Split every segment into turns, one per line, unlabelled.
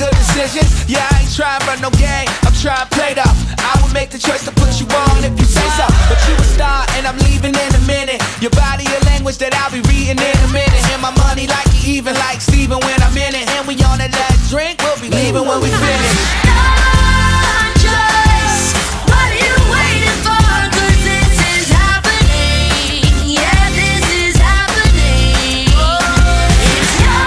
good decisions. Yeah, I ain't trying to run no game, I'm trying to play tough. I would make the choice to put you on if you say so. But you a star and I'm leaving in a minute. Your body a language that I'll be reading in a minute. And my money like you even like Steven when I'm in it. And we on that last drink, we'll be leaving when we finish.
What are you waiting for? 'Cause this is happening. Yeah, this is happening. It's your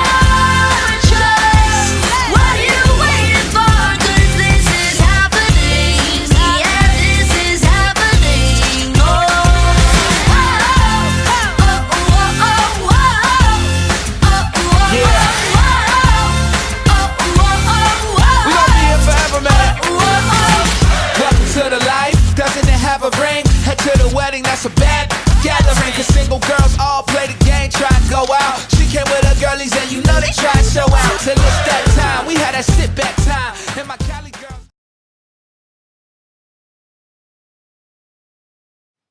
choice. What are you waiting for? 'Cause this is happening. Yeah, this is happening. Oh, oh, oh, oh, oh, oh, oh, oh,
Yeah. We gon' be here forever, man. Welcome to the life, doesn't it have a ring? Head to the wedding, that's a bad gathering. Cause single girls all play the game, try and go out. She came with her girlies and you know they try and show out. Till it's that time, we had that sit back time. And my Cali girls.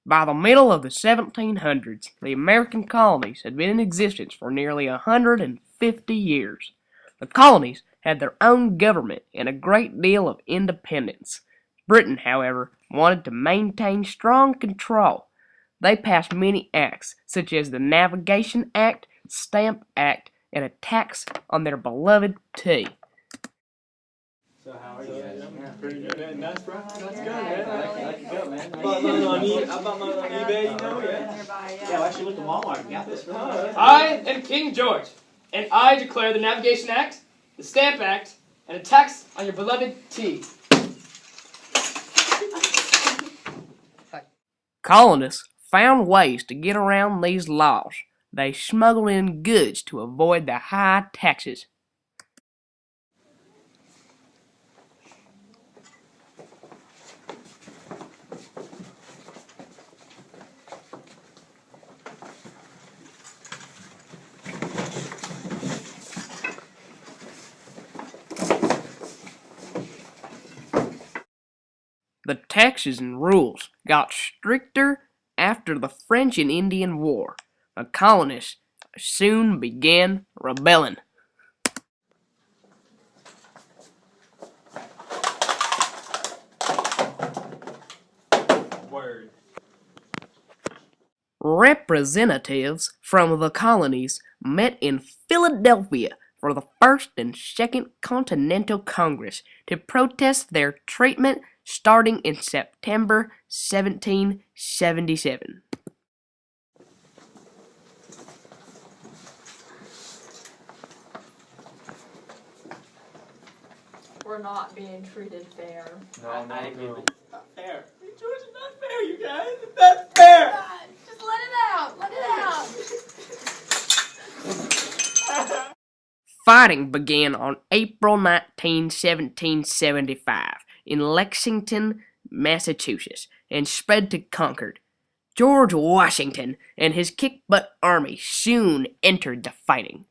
By the middle of the 1700s, the American colonies had been in existence for nearly 150 years. The colonies had their own government and a great deal of independence. Britain, however, wanted to maintain strong control. They passed many acts, such as the Navigation Act, Stamp Act, and a tax on their beloved tea.
So how are you guys? Yeah, pretty good. Nice, bro. That's good, man. I like it good, man. I bought mine on eBay, you know? Yeah, I actually looked at Walmart and got this for
I am King George, and I declare the Navigation Act, the Stamp Act, and a tax on your beloved tea.
Colonists found ways to get around these laws. They smuggled in goods to avoid the high taxes. The taxes and rules got stricter after the French and Indian War. The colonists soon began rebelling.
Word.
Representatives from the colonies met in Philadelphia for the First and Second Continental Congress to protest their treatment starting in September 1777.
We're not being treated fair.
No,
I agree with
It's not fair. George, it's not fair, you guys. It's not fair.
God, just let it out. Let it out.
Fighting began on April 19, 1775 in Lexington, Massachusetts, and spread to Concord. George Washington and his kick-butt army soon entered the fighting.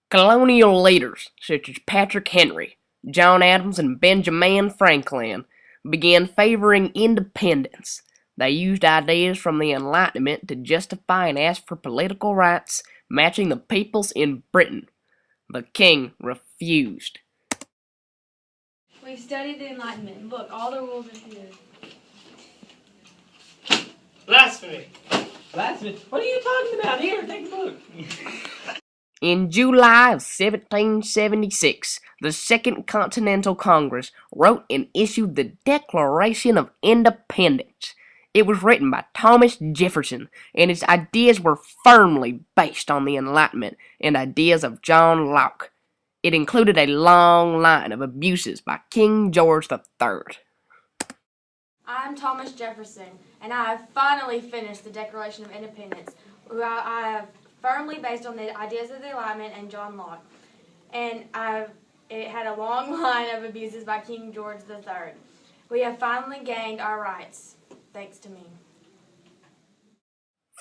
Colonial leaders such as Patrick Henry, John Adams, and Benjamin Franklin began favoring independence. They used ideas from the Enlightenment to justify and ask for political rights matching the people's in Britain. The king refused.
We've studied the Enlightenment. Look, all the rules are here.
Blasphemy!
Blasphemy. What are you talking about? Here, take a look.
In July of 1776, the Second Continental Congress wrote and issued the Declaration of Independence. It was written by Thomas Jefferson, and its ideas were firmly based on the Enlightenment and ideas of John Locke. It included a long line of abuses by King George III.
I'm Thomas Jefferson, and I have finally finished the Declaration of Independence, which I have firmly based on the ideas of the Enlightenment and John Locke. And it had a long line of abuses by King George III. We have finally gained our rights, thanks to me.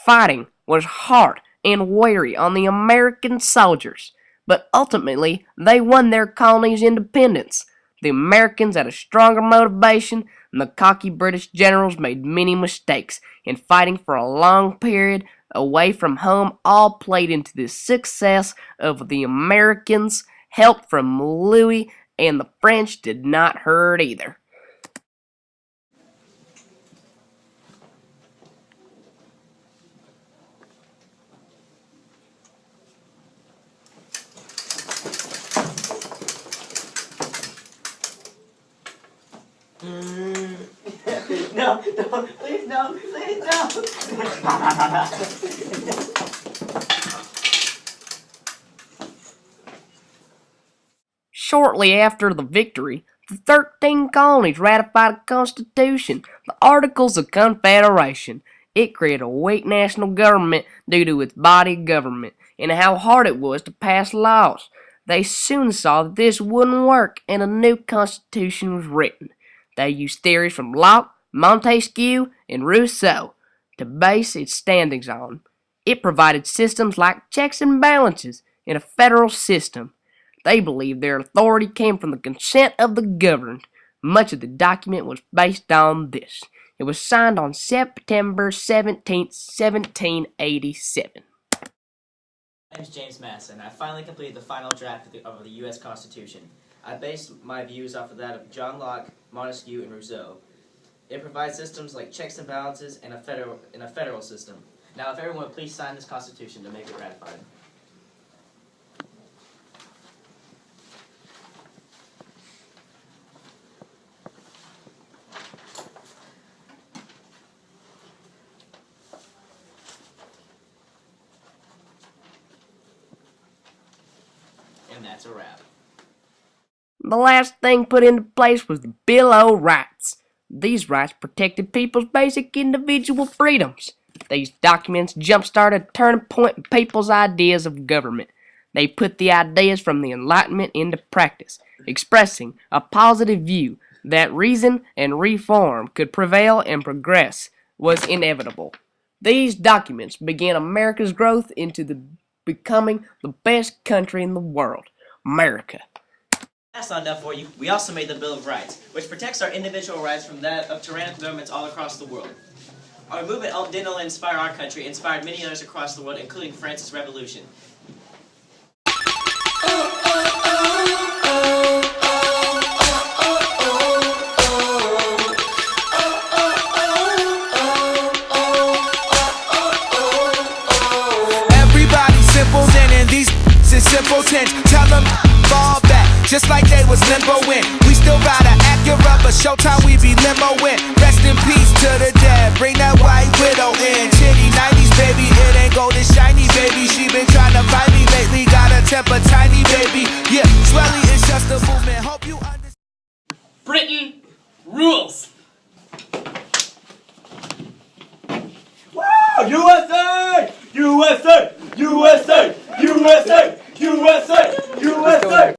Fighting was hard and weary on the American soldiers, but ultimately they won their colony's independence. The Americans had a stronger motivation, and the cocky British generals made many mistakes in fighting for a long period away from home. All played into the success of the Americans. Help from Louis and the French did not hurt either.
No, don't, please no, please no.
Shortly after the victory, the 13 colonies ratified a constitution, the Articles of Confederation. It created a weak national government due to its body government and how hard it was to pass laws. They soon saw that this wouldn't work, and a new constitution was written. They used theories from Locke, Montesquieu, and Rousseau to base its standings on. It provided systems like checks and balances in a federal system. They believed their authority came from the consent of the governed. Much of the document was based on this. It was signed on September 17, 1787.
My name is James Masson. I finally completed the final draft of the U.S. Constitution. I based my views off of that of John Locke, Montesquieu, and Rousseau. It provides systems like checks and balances and a federal system. Now, if everyone would please sign this Constitution to make it ratified. And that's a wrap.
The last thing put into place was the Bill of Rights. These rights protected people's basic individual freedoms. These documents jump-started a turning point in people's ideas of government. They put the ideas from the Enlightenment into practice, expressing a positive view that reason and reform could prevail and progress was inevitable. These documents began America's growth into becoming the best country in the world, America.
That's not enough for you. We also made the Bill of Rights, which protects our individual rights from that of tyrannical governments all across the world. Our movement didn't only inspire our country, it inspired many others across the world, including France's Revolution.
Everybody's simple then, and these is simpletons. Tell them fall back, just like they was limboing. We still ride a Acura, but showtime we be limoing. Rest in peace to the dead, bring that white widow in. Chitty 90s, baby, it ain't gold, it's shiny, baby. She been trying to fight me lately, got a temper tiny, baby. Yeah, Swelly is just a movement, hope you understand.
Britain rules.
USA! USA! USA! USA! USA! USA!